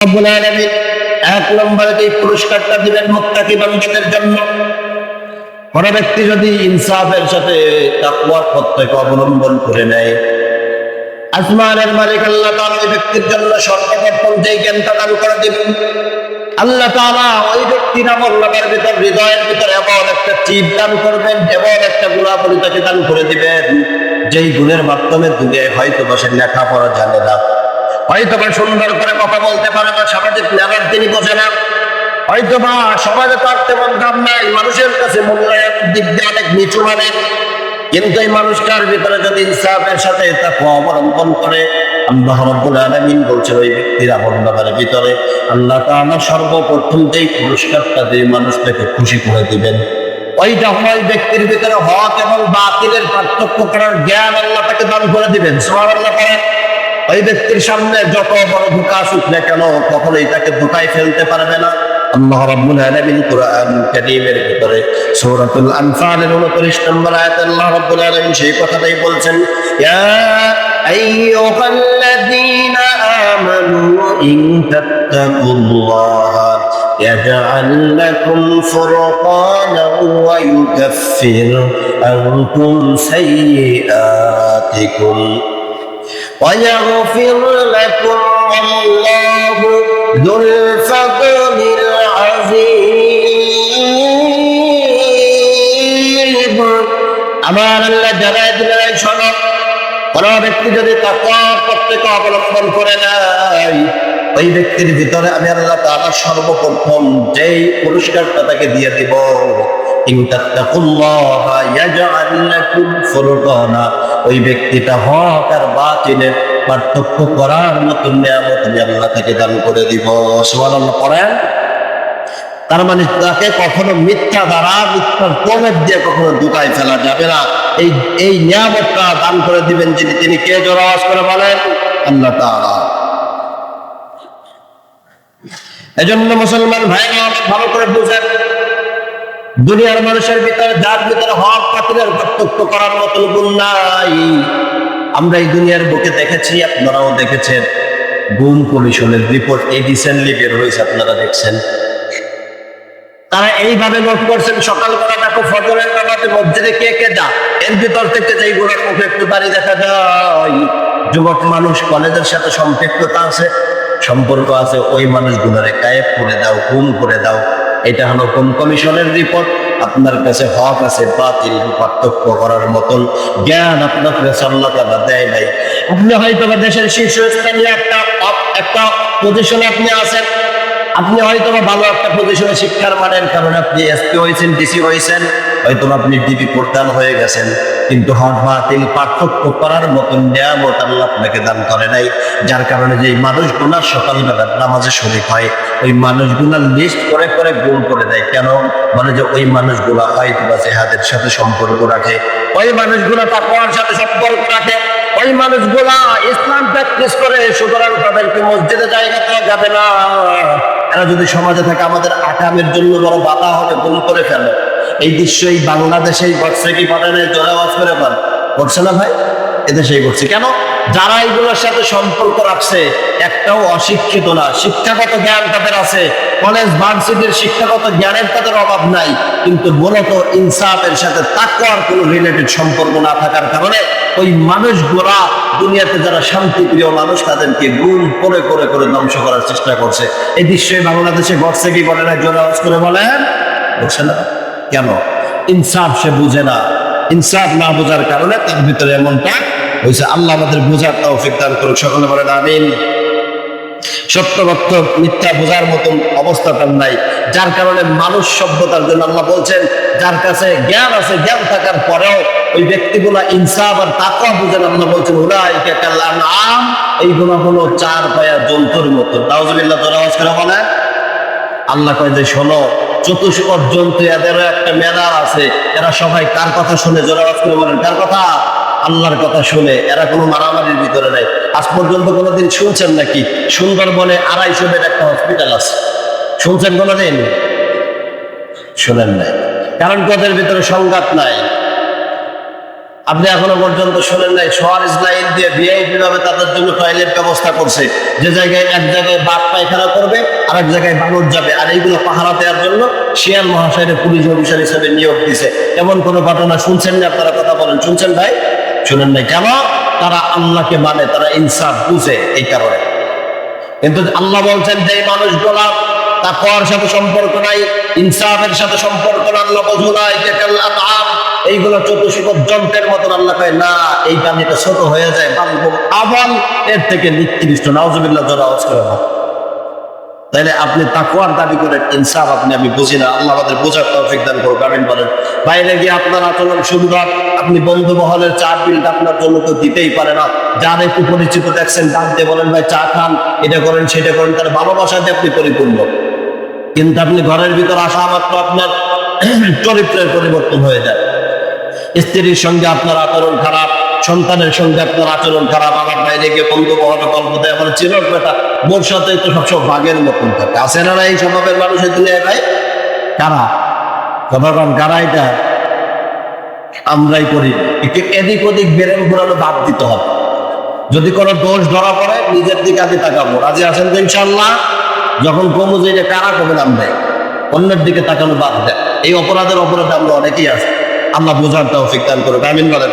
রব্বুল আলামিন এক নম্বরে এই পুরস্কারটা দিবেন মুত্তাকি বান্দাদের জন্য। কোন ব্যক্তি যদি ইনসাফের সাথে তাকওয়ার পথকে অবলম্বন করে নেয়, আসমানের মালিক আল্লাহ তাআলা ওই ব্যক্তির জন্য সর্বপ্রথম যেই জ্ঞানটা দান করে দিবেন, আল্লাহ তাআলা ওই ব্যক্তির আমলনামার ভিতর, হৃদয়ের ভিতর এমন একটা চিপ দান করবেন, এমন একটা গুণাবলী তাকে দান করে দিবেন, যেই গুণের মাধ্যমে দুনিয়ায় হয়তো বসে লেখাপড়া জানে না, হয়তো বা সুন্দর করে কথা বলতে পারে না, সামাজিক লেখার তিনি বোঝে না, হয়তো বা সমাজে তার তেমন দাম নাই, মানুষের কাছে মূল্যায়ন দিক দিয়ে অনেক নিচু মানে, কিন্তু এই মানুষটার ভিতরে যদি ইনসাফের সাথে তাকওয়া অবলম্বন করে, আল্লাহ রাব্বুল আলামিন বলছেন ওই ব্যক্তির আমলনামার ভিতরে আল্লাহ তাআলা সর্বপ্রথম যেই পুরস্কারটা দিয়ে মানুষটাকে খুশি করে দিবেন, ওইটা ওই ব্যক্তির ভিতরে হক এবং বাতিলের পার্থক্য করার জ্ঞান আল্লাহ তাকে দান করে দিবেন। সুবহানাল্লাহ পড়েন। ওই ব্যক্তির সামনে যত বড় ধোঁকা আসুক না কেন, কখনোই তাকে ধোঁকায় ফেলতে পারবে না। আল্লাহ রাব্বুল আলামিন কুরআনুল কারীমের ভিতরে সূরাতুল আনফালের 29 নম্বর আয়াতে আল্লাহ রাব্বুল আলামিন সেই কথাটাই বলছেন, ইয়া আইয়ুহাল্লাযীনা আমানু ইন তাত্তাকুল্লাহা ইয়াজআল লাকুম ফুরকানান ওয়া ইউকাফির আনকুম সাইয়্যাতিকুম ويغفر لكم والله ذو الفضل العظيم। আমার আল্লাহ জানায় দিলেন, শোনো, কোন ব্যক্তি যদি তাকওয়ার পথকে অবলম্বন করে নাই, ওই ব্যক্তির ভিতরে আমি আল্লাহ তাআলা সর্বপ্রথম যেই পুরস্কারটা তাকে দিয়ে দিব, ইনতাত্তাকুল্লাহা ইয়াজআল লাকুম ফুরকানা, ওই ব্যক্তিটা হক আর বাতিলের পার্থক্য করার মতো নিয়ামত আমি আল্লাহ তাকে দান করে দিব। সুবহানাল্লাহ পড়েন। তার মানে তাকে কখনো মিথ্যা দ্বারা, মিথ্যার প্রলেপ দিয়ে কখনো ধোঁকায় ফেলা যাবে না। এই নিয়ামতটা দান করে দিবেন যিনি, তিনি কে? জোরে আওয়াজ করে বলেন, আল্লাহ তাআলা। এজন্য মুসলমান ভাইরা ভালো করে বুঝেন, দুনিয়ার মানুষের ভিতরে, যার ভিতরে হক বাতিলের পার্থক্য করার মতো গুণ নাই। আমরা এই দুনিয়ার বুকে দেখেছি, আপনারাও দেখেছেন, গুম কমিশনের রিপোর্ট এই রিসেন্টলি বের হয়েছে, আপনারা দেখছেন। তারা এইভাবে নোট করছেন, সকালবেলা দেখো ফজরের নামাজে মসজিদে কে কে যা, এর ভিতর থেকে যেই গুণের মুখে একটু দাঁড়িয়ে দেখা যায়, যুবক মানুষ কলেজের সাথে সম্পৃক্ততা আছে, সম্পর্ক আছে, ওই মানুষগুলোরে গায়েব করে দাও, গুম করে দাও। এটা হলো গুম কমিশনের রিপোর্ট। আপনার কাছে হক আছে, বাতিল পার্থক্য করার মতন জ্ঞান আপনার কাছে আল্লাহ তাআলা দেয় নাই। আপনি হয়তো দেশের শীর্ষস্থানীয় একটা পজিশনে আপনি আছেন, আপনি হয়তো ভালো একটা পজিশনে শিক্ষার মানের কারণে আপনি এসপি হয়েছেন, ডিসি হয়েছেন, হয়তো আপনি ডিবি প্রধান হয়ে গেছেন, কিন্তু হক বাতিল পার্থক্য করার মতন নিয়ামত আল্লাহ আপনাকে দান করে নাই। যার কারণে যে মানুষগুলা সকালবেলা নামাজে শরীক হয়, ওই মানুষগুলার লিস্ট করে করে গুম করে দেয়। কেন? মানে যে ওই মানুষগুলা হয়তো বা জিহাদের সাথে সম্পর্ক রাখে, ওই মানুষগুলা তাকওয়ার সাথে সম্পর্ক রাখে, ওই মানুষগুলা ইসলাম প্র্যাকটিস করে, সুতরাং তাদেরকে মসজিদে জায়গা দেওয়া যাবে না। এরা যদি সমাজে থাকে আমাদের আকামের জন্য বড় বাধা হবে, ভুল করে ফেলে। এই দৃশ্য এই বাংলাদেশে ঘটছে কি ঘটে নাই? জোরে আওয়াজ করে বল, ঘটছে না ভাই? এদেশেই ঘটছে। কেন? যারা এইগুলোর সাথে সম্পর্ক রাখছে একটাও অশিক্ষিত না, শিক্ষাগত জ্ঞান তাদের আছে, কলেজ ভার্সিটির শিক্ষাগত জ্ঞানের তাদের অভাব নাই, কিন্তু মূলত ইনসাফের সাথে তাকওয়ার কোনো রিলেটেড সম্পর্ক না থাকার কারণে ওই মানুষগুলা দুনিয়াতে যারা শান্তিপ্রিয় মানুষ, তাদেরকে গুম করে করে করে ধ্বংস করার চেষ্টা করছে। এই দৃশ্যই বাংলাদেশে ঘটছে কি ঘটে না? জোরে আওয়াজ করে বলেন, ঘটছে না? কেন? ইনসাফ সে বুঝে না। ইনসাফ না বোঝার কারণে তার ভিতরে এমনটা হয়েছে। আল্লাহ আমাদের বোঝার তৌফিক দান করুক, সকলে বলেন আমিন। সত্য বক্ত মিথ্যা বোঝার মতন অবস্থা তার নাই, যার কারণে মানুষ সভ্যতার জন্য আল্লাহ বলছেন, যার কাছে জ্ঞান আছে, জ্ঞান থাকার পরেও ওই ব্যক্তিগুলা ইনসাফ আর তাকওয়া বুঝেন, আল্লাহ বলছেন উলাইকা কাল আনআম, এইগুলো হলো চার পায়া জন্তুর মতো। নাউজুবিল্লাহ, জোরে আওয়াজ করে বলেন। আল্লাহ কয় যে শোনো, চতুষ্পদ জন্তু এদেরও একটা মেধার আছে, এরা সবাই কার কথা শুনে? জোরে আওয়াজ করে বলেন, কার কথা? আল্লাহর কথা শুনে। এরা কোনো মারামারির ভিতরে নাই। আজ পর্যন্ত কোনোদিন শুনছেন নাকি সুন্দরবনে 250 বেড একটা হসপিটাল আছে? শুনছেন কোনোদিন? শুনেন নাই। কারণ ওদের ভিতরে সংঘাত নাই। আপনি এখনো পর্যন্ত শোনেন নাই সোয়ারেজ লাইন দিয়ে ভিআইপি ভাবে তাদের জন্য টয়লেট ব্যবস্থা করছে, যে জায়গায় এক জায়গায় বাঘ পায়খানা করবে আর এক জায়গায় বানর যাবে, আর এইগুলো পাহারা দেওয়ার জন্য শিয়াল মহাশয়ের পুলিশ অফিসার হিসেবে নিয়োগ দিছে। এমন কোন ঘটনা শুনছেন না? আপনারা কথা বলেন, শুনছেন ভাই? শুনেন নাই কেন? তারা আল্লাহকে মানে, তারা ইনসাফ বুঝে, এই কারণে। কিন্তু আল্লাহ বলছেন যে মানুষগুলা তাকওয়ার সাথে সম্পর্ক নাই, ইনসাফের সাথে সম্পর্ক না, আল্লাহ বজুলাই এইগুলো চতুষ্পদ যন্ত্রের মতন। আল্লাহ কয় না, এই পানিটা ছোট হয়ে যায়, আবাল এর থেকে নিকৃষ্ট। নাউজুবিল্লাহ, জোরে আওয়াজ করে না। তাইলে আপনি তাকওয়ার দাবি করেন, ইনসাফ আপনি আমি বুঝি না। আল্লাহ আমাদের বোঝার তৌফিক দান করুন, আমিন বলেন। বাইরে গিয়ে আপনার আচরণ সুন্দর, আপনি বন্ধু মহলের চা বিলটা আপনার জন্য তো দিতেই পারে না। যার একটু পরিচিত দেখছেন, ডাকতে বলেন ভাই চা খান, এটা করেন সেটা করেন, তার ভালোবাসা দিয়ে আপনি পরিপূর্ণ। কিন্তু আপনি ঘরের ভিতর আসা মাত্র আপনার চরিত্রের পরিবর্তন হয়ে যায়। স্ত্রীর সঙ্গে আপনার আচরণ খারাপ, সন্তানের সঙ্গে আপনার আচরণ খারাপ, আমার বাইরে গিয়ে বন্ধু মহলে গল্প দেয়, আমার চিরক বেটা বোর সাথে তো সবসময় বাঘের মতন থাকে। আছে না এই স্বভাবের মানুষের দুনিয়ায় ভাই? কারা সবার কারা? এটা আমরাই করি। একটু এদিক ওদিক বেরেন ঘোরানো বাদ দিতে হবে। যদি কোনো দোষ ধরা পড়ে নিজের দিকে আগে তাকাবো। রাজি আছেন তো ইনশাল্লাহ? যখন কমু যে এটা কারা কবে নাম দেয়, অন্যের দিকে তাকানো বাদ দেয়। এই অপরাধের অপরাধে আমরা অনেকেই আছি। আল্লাহ বোঝার তৌফিক দান করুন, আমিন বলেন।